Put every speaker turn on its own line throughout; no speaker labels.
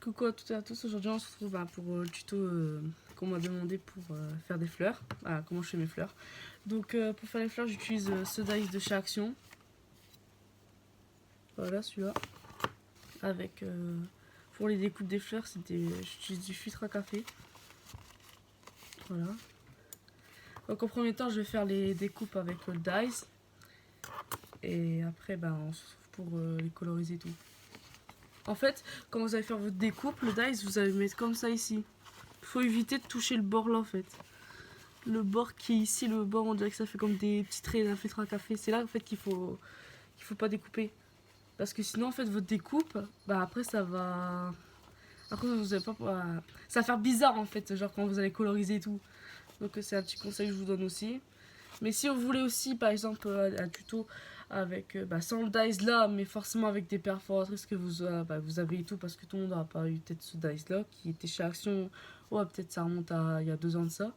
Coucou à toutes et à tous, aujourd'hui on se retrouve pour le tuto qu'on m'a demandé pour faire des fleurs, comment je fais mes fleurs. Donc pour faire les fleurs j'utilise ce dice de chez Action, voilà celui-là, avec pour les découpes des fleurs j'utilise du filtre à café, voilà. Donc en premier temps je vais faire les découpes avec le dice, et après on se retrouve pour les coloriser et tout. En fait, quand vous allez faire votre découpe, le dice, vous allez le mettre comme ça ici. Il faut éviter de toucher le bord là en fait. Le bord qui est ici, le bord on dirait que ça fait comme des petits traits d'un filtre à café. C'est là en fait qu'il faut pas découper. Parce que sinon en fait votre découpe, après ça va... Après vous avez pas... ça va faire bizarre en fait, genre quand vous allez coloriser et tout. Donc c'est un petit conseil que je vous donne aussi. Mais si vous voulez aussi par exemple un tuto avec sans le dice là, mais forcément avec des perforatrices que vous avez et tout, parce que tout le monde n'aura pas eu peut-être ce dice là qui était chez Action. Ouais, peut-être ça remonte à il y a 2 ans de ça.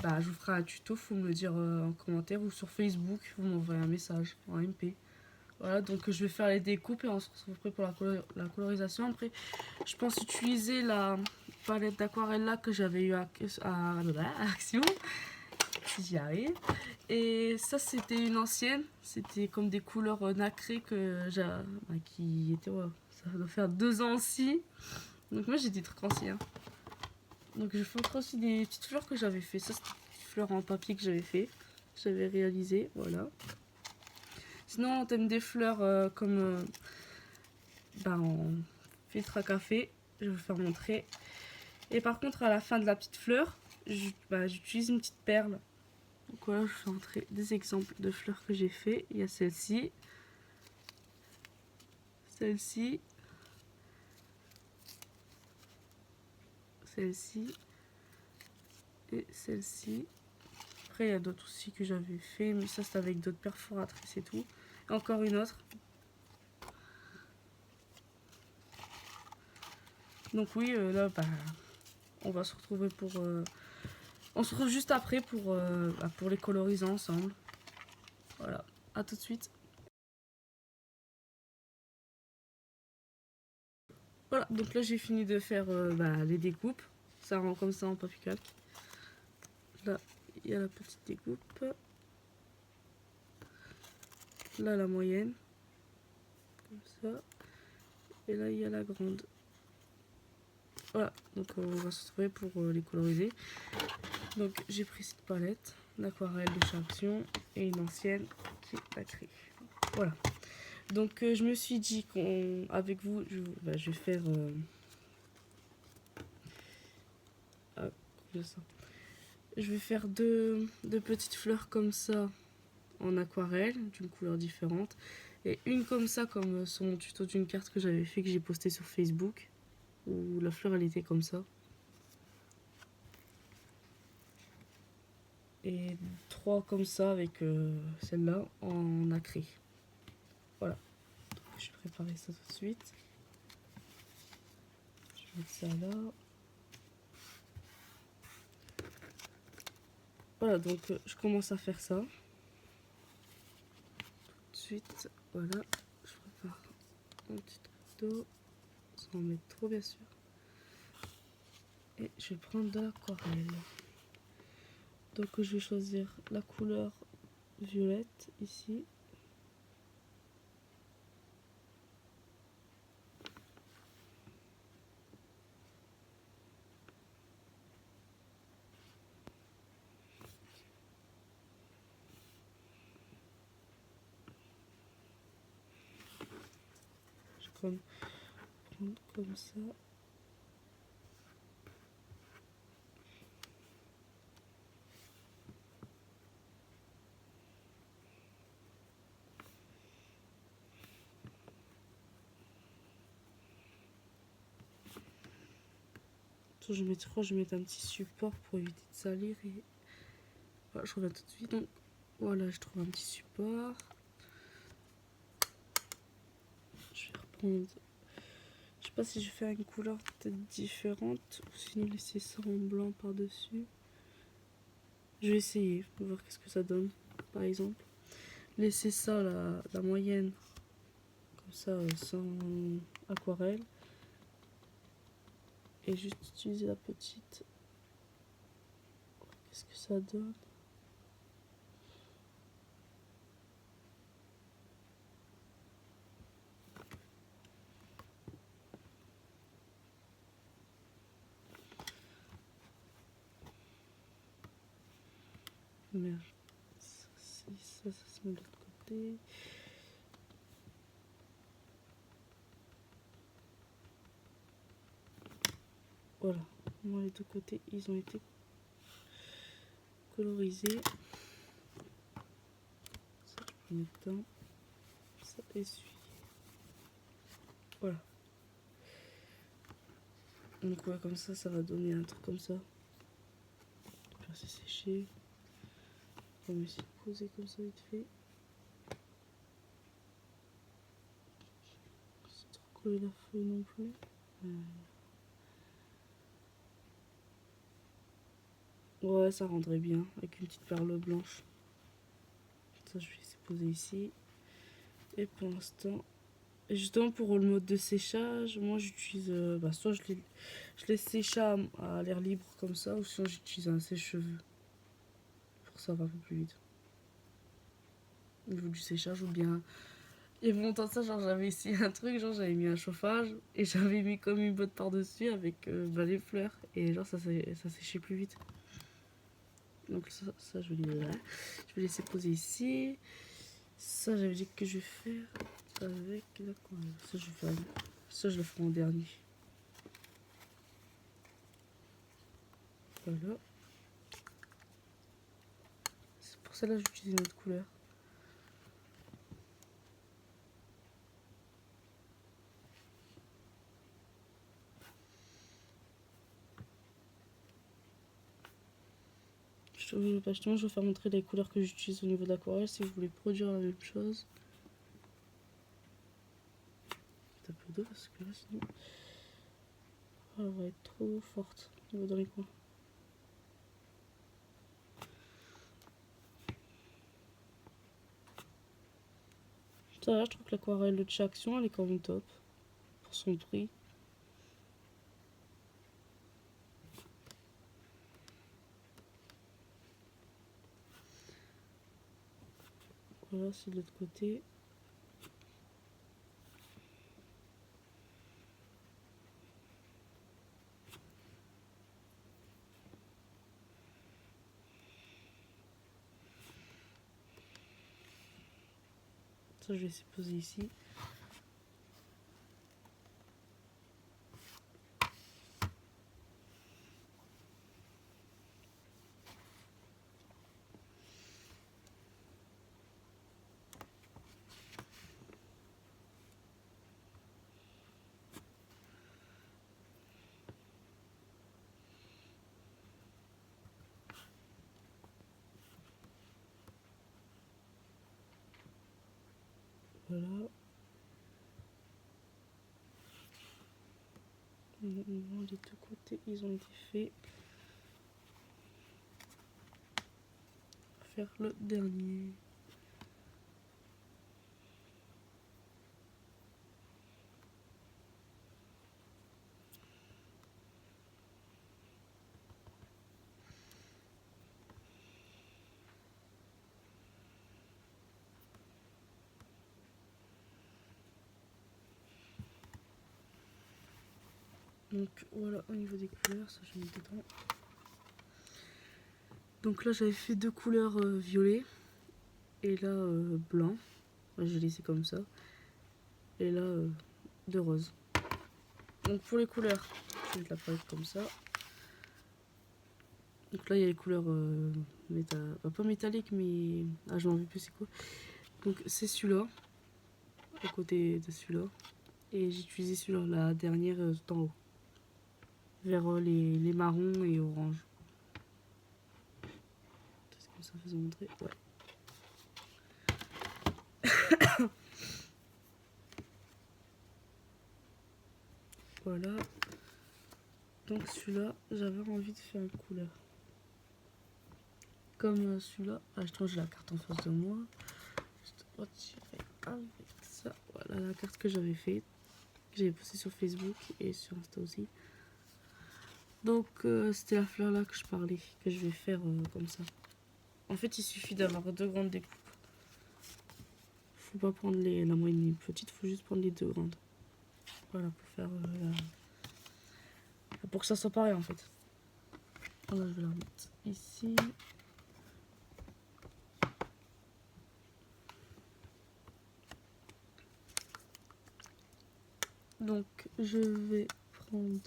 Je vous ferai un tuto, faut me le dire en commentaire ou sur Facebook, vous m'envoyez un message en MP. Voilà, donc je vais faire les découpes et on se retrouve prêt pour la colorisation. Après, je pense utiliser la palette d'aquarelle là que j'avais eu à Action, si j'y arrive. Et ça, c'était une ancienne, c'était comme des couleurs nacrées que qui étaient, ça doit faire 2 ans aussi. Donc moi j'ai des trucs anciens. Donc je fais encore aussi des petites fleurs que j'avais fait. Ça, c'était des petites fleurs en papier que j'avais fait. J'avais réalisé, voilà. Sinon, on t'aime des fleurs comme en filtre à café. Je vais vous faire montrer. Et par contre, à la fin de la petite fleur, j'utilise une petite perle. Donc voilà, je vous fais montrer des exemples de fleurs que j'ai fait. Il y a celle-ci. Celle-ci. Celle-ci. Et celle-ci. Après, il y a d'autres aussi que j'avais fait, mais ça, c'est avec d'autres perforatrices et tout. Et encore une autre. Donc oui, là, on va se retrouver pour... on se retrouve juste après pour les coloriser ensemble. Voilà, à tout de suite. Voilà, donc là j'ai fini de faire les découpes. Ça rend comme ça en papier calque. Là, il y a la petite découpe. Là, la moyenne. Comme ça. Et là, il y a la grande. Voilà, donc on va se retrouver pour les coloriser. Donc j'ai pris cette palette d'aquarelle de chez Action et une ancienne qui est nacrée. Voilà. Donc je me suis dit qu'avec vous, je vais faire... je vais faire deux petites fleurs comme ça en aquarelle, d'une couleur différente. Et une comme ça, comme sur mon tuto d'une carte que j'avais fait, que j'ai posté sur Facebook. Où la fleur, elle était comme ça. Et 3 comme ça avec celle-là en nacré. Voilà. Donc, je vais préparer ça tout de suite. Je vais mettre ça là. Voilà, donc je commence à faire ça. Tout de suite, voilà. Je prépare un petit truc d'eau. Sans en mettre trop, bien sûr. Et je vais prendre de l'aquarelle. Donc je vais choisir la couleur violette ici. Je vais prendre comme ça. Je vais mettre un petit support pour éviter de salir. Et voilà, je reviens tout de suite. Donc voilà, je trouve un petit support. Je vais reprendre. Je sais pas si je vais faire une couleur peut-être différente ou sinon laisser ça en blanc par dessus. Je vais essayer, on va voir qu'est-ce que ça donne. Par exemple, laisser ça la moyenne comme ça sans aquarelle. et juste utiliser la petite. Qu'est-ce que ça donne? Merde. Ça se met de l'autre côté. Voilà. Moi, les deux côtés, ils ont été colorisés. Ça, je peux mettre dedans. Ça essuie. Voilà. Donc, ouais, comme ça va donner un truc comme ça. Faire c'est séché. On va essayer de poser comme ça, vite fait. C'est trop coller la feuille non plus. Ouais, ça rendrait bien avec une petite perle blanche. Ça, je vais laisser poser ici. Et pour l'instant, justement pour le mode de séchage, moi j'utilise soit je laisse sécher à l'air libre comme ça, ou sinon j'utilise un sèche-cheveux pour que ça va un peu plus vite. Au niveau du séchage, ou bien il y a longtemps de ça, genre j'avais essayé un truc, genre j'avais mis un chauffage et j'avais mis comme une botte par-dessus avec les fleurs, et genre ça séchait plus vite. Donc ça je vais laisser poser ici. Ça j'avais dit que je vais faire avec la couleur. Ça je le ferai en dernier. Voilà. C'est pour ça là j'utilise une autre couleur. Justement, je vais faire montrer les couleurs que j'utilise au niveau de l'aquarelle si vous voulez produire la même chose. Un peu d'eau parce que là sinon elle va être trop forte dans les coins. Ça va, je trouve que l'aquarelle de chez Action elle est quand même top pour son prix. Voilà, c'est de l'autre côté. Ça, je vais essayer de poser ici. Voilà. Les deux côtés, ils ont été faits. On va faire le dernier. Donc voilà, au niveau des couleurs, ça je mets dedans. Donc là j'avais fait deux couleurs violet et là blanc. J'ai laissé comme ça. Et là de rose. Donc pour les couleurs, je vais mettre la palette comme ça. Donc là il y a les couleurs pas métalliques mais je m'en rappelle plus c'est quoi. Donc c'est celui-là, à côté de celui-là. Et j'ai utilisé celui-là, la dernière tout en haut. Vers les marrons et orange. Est-ce que ça faisait montrer? Ouais. Voilà. Donc celui-là, j'avais envie de faire une couleur. Comme celui-là. Attends, j'ai la carte en face de moi. Je te retirer avec ça. Voilà la carte que j'avais faite. Que j'avais postée sur Facebook et sur Insta aussi. Donc c'était la fleur là que je parlais, que je vais faire comme ça. En fait il suffit d'avoir 2 grandes découpes. Faut pas prendre la moyenne et petite, faut juste prendre les 2 grandes. Voilà pour faire pour que ça soit pareil en fait. Alors je vais la mettre ici. Donc je vais prendre,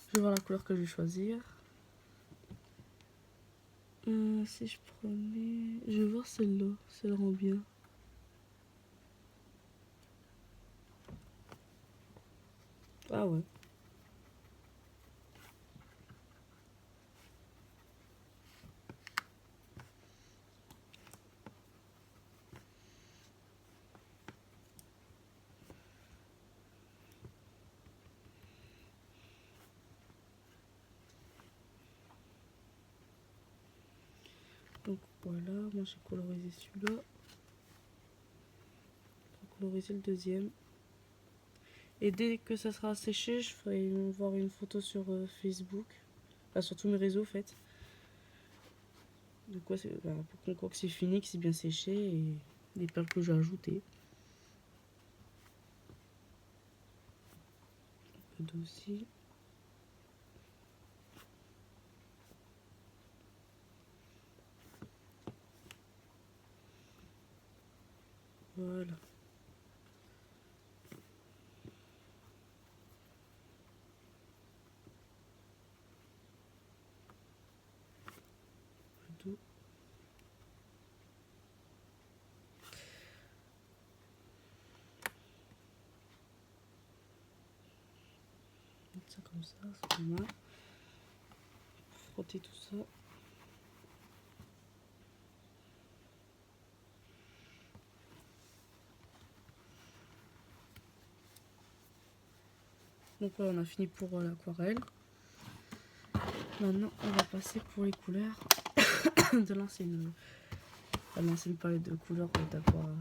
je vais voir la couleur que je vais choisir. Si je prenais, je vais voir celle-là, celle rend bien. Ah ouais. Donc voilà, moi j'ai colorisé celui-là. Je vais coloriser le deuxième. Et dès que ça sera séché, je ferai voir une photo sur Facebook. Enfin, sur tous mes réseaux en fait. De quoi c'est, pour qu'on croit que c'est fini, que c'est bien séché et les perles que j'ai ajoutées. Un peu d'eau aussi. Voilà. Un peu d'eau. Mettre ça comme ça, c'est pas mal. Frotter tout ça. Donc voilà, on a fini pour l'aquarelle. Maintenant, on va passer pour les couleurs de l'ancienne palette de couleurs d'aquarelle.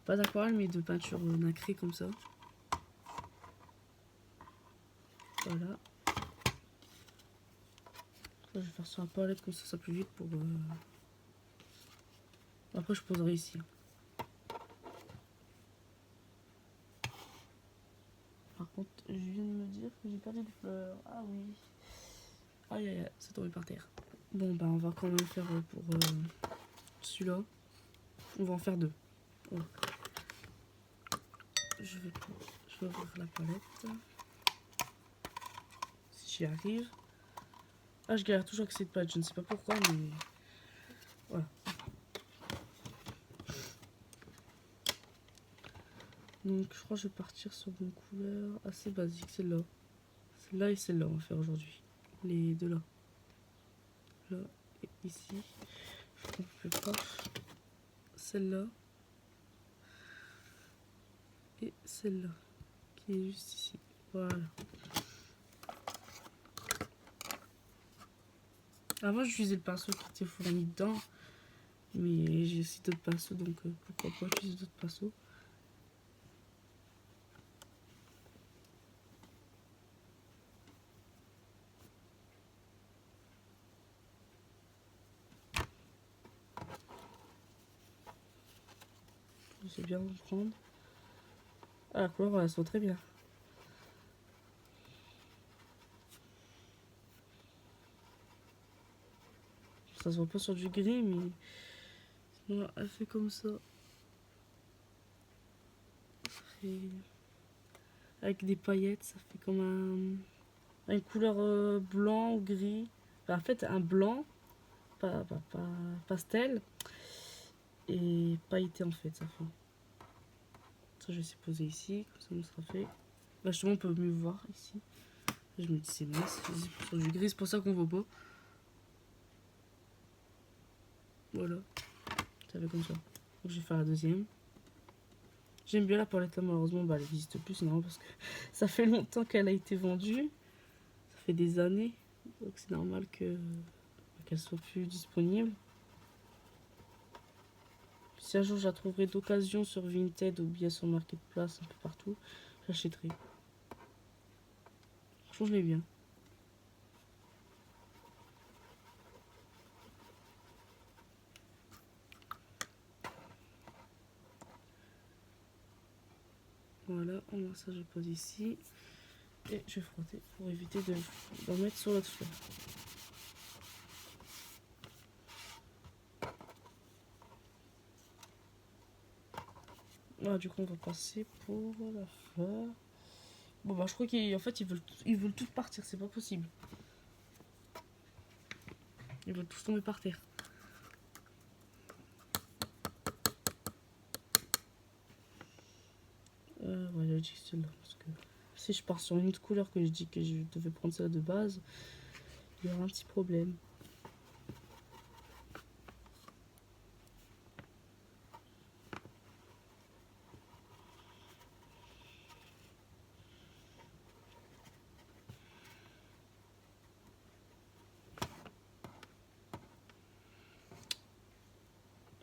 Pas d'aquarelle, mais de peinture nacrée comme ça. Voilà. Ça, je vais faire sur la palette comme ça plus vite pour. Après, je poserai ici. Par contre, je viens de me dire que j'ai perdu des fleurs. Ah oui. Aïe aïe aïe, c'est tombé par terre. Bon, bah, on va quand même faire pour celui-là. On va en faire 2. Ouais. Je vais ouvrir la palette. Si j'y arrive. Ah, je galère toujours avec cette palette, je ne sais pas pourquoi, mais voilà. Donc, je crois que je vais partir sur une couleur assez basique, celle-là. Celle-là et celle-là, on va faire aujourd'hui. Les deux là. Là et ici. Je ne fais pas. Celle-là. Et celle-là. Qui est juste ici. Voilà. Avant, j'utilisais le pinceau qui était fourni dedans. Mais j'ai aussi d'autres pinceaux, donc pourquoi pas utiliser d'autres pinceaux. Je sais bien prendre. Ah, la couleur, elle se voit très bien. Ça se voit pas sur du gris, mais sinon, elle fait comme ça. Avec des paillettes, ça fait comme une couleur blanc ou gris. Enfin, en fait, un blanc, pas pastel, et pailleté en fait, ça fait. Ça, je vais essayer de poser ici, comme ça, on sera fait. Bah, justement, on peut mieux voir ici. Je me dis, c'est nice. Sur du gris, c'est pour ça qu'on voit pas. Voilà. Ça fait comme ça. Donc, je vais faire la deuxième. J'aime bien la palette là, malheureusement, bah, elle n'existe plus, c'est normal parce que ça fait longtemps qu'elle a été vendue. Ça fait des années. Donc, c'est normal qu'elle soit plus disponible. Si un jour je la trouverai d'occasion sur Vinted ou bien sur Marketplace, un peu partout, j'achèterai. Franchement, je l'ai bien. Voilà, moi ça je pose ici. Et je vais frotter pour éviter d'en mettre sur l'autre fleur. Voilà, du coup on va passer pour la fleur. Bon bah je crois qu'en fait ils veulent tous partir, c'est pas possible. Ils veulent tous tomber par terre. Ouais, j'ai dit celle-là parce que si je pars sur une autre couleur que je dis que je devais prendre celle de base, il y aura un petit problème.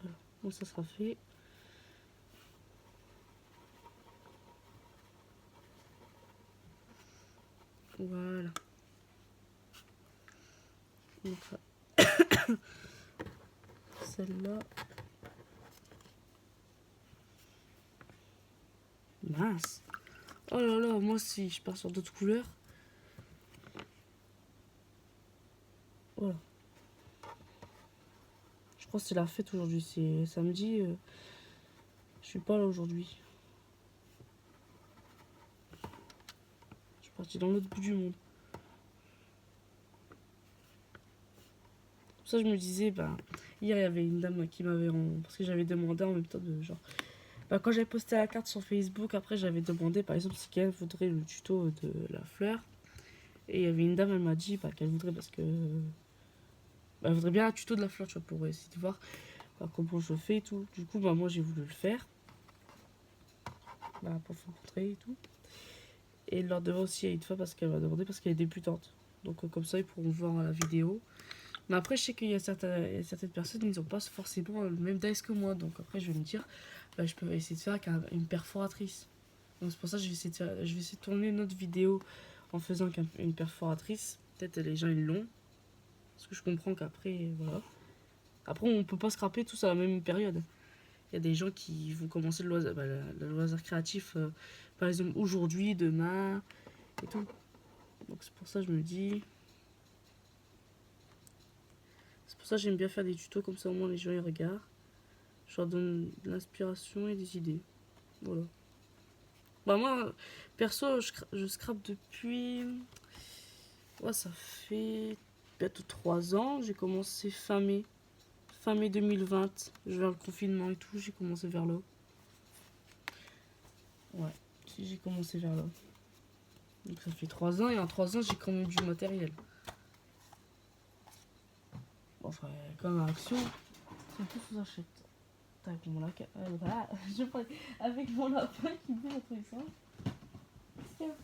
Voilà, bon ça sera fait. Voilà. Donc celle-là. Mince. Oh là là, moi si je pars sur d'autres couleurs. Voilà. Je crois que c'est la fête aujourd'hui, c'est samedi. Je suis pas là aujourd'hui. Je suis partie dans l'autre bout du monde. Pour ça je me disais, bah, hier il y avait une dame qui m'avait parce que j'avais demandé en même temps de genre. Bah, quand j'avais posté la carte sur Facebook, après j'avais demandé par exemple si elle voudrait le tuto de la fleur. Et il y avait une dame, elle m'a dit bah, qu'elle voudrait parce que. Bah, elle voudrait bien un tuto de la fleur, tu vois, pour essayer de voir bah, comment je fais et tout. Du coup, bah, moi j'ai voulu le faire. Bah, pour vous montrer et tout. Et elle leur demande aussi à une fois parce qu'elle m'a demandé parce qu'elle est débutante. Donc comme ça ils pourront voir la vidéo. Mais après je sais qu'il y a certaines personnes, ils n'ont pas forcément le même dice que moi. Donc après je vais me dire, bah, je peux essayer de faire avec une perforatrice. Donc c'est pour ça que je vais essayer de tourner une autre vidéo en faisant une perforatrice. Peut-être les gens ils l'ont. Parce que je comprends qu'après, voilà. Après on peut pas scraper tous à la même période. Il y a des gens qui vont commencer le loisir, bah, le loisir créatif, par exemple aujourd'hui, demain, et tout. Donc c'est pour ça que je me dis. C'est pour ça que j'aime bien faire des tutos, comme ça au moins les gens ils regardent. Je leur donne de l'inspiration et des idées. Voilà. Bah moi, perso, je scrape depuis. Ouais, ça fait bientôt 3 ans. J'ai commencé fin mai. Fin mai 2020. Je vers le confinement et tout, j'ai commencé vers là. Ouais, si j'ai commencé vers là. Donc ça fait 3 ans et en 3 ans j'ai quand même du matériel. Bon, enfin, comme action, c'est tout sous achète. Avec mon lapin, voilà. Avec mon lapin qui fait la ça. Tiens.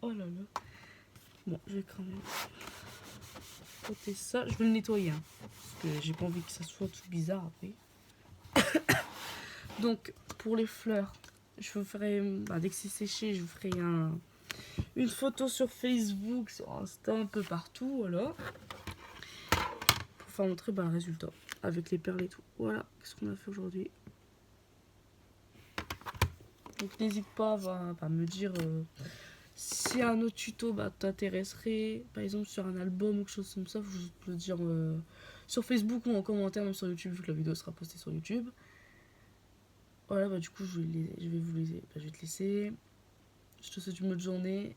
Oh là là. Bon, je vais quand même côté ça. Je vais le nettoyer. Hein, parce que j'ai pas envie que ça soit tout bizarre après. Donc, pour les fleurs, je vous ferai, bah, dès que c'est séché, je vous ferai une photo sur Facebook, sur Insta, un peu partout, voilà. Pour faire montrer bah, le résultat. Avec les perles et tout. Voilà, qu'est-ce qu'on a fait aujourd'hui. Donc n'hésite pas à me dire si un autre tuto bah, t'intéresserait, par exemple sur un album ou quelque chose comme ça, je peux le dire sur Facebook ou en commentaire, même sur YouTube, vu que la vidéo sera postée sur YouTube. Voilà, bah du coup je vais te laisser. Je te souhaite une bonne journée.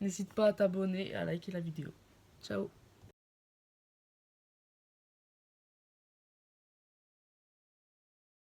N'hésite pas à t'abonner et à liker la vidéo. Ciao.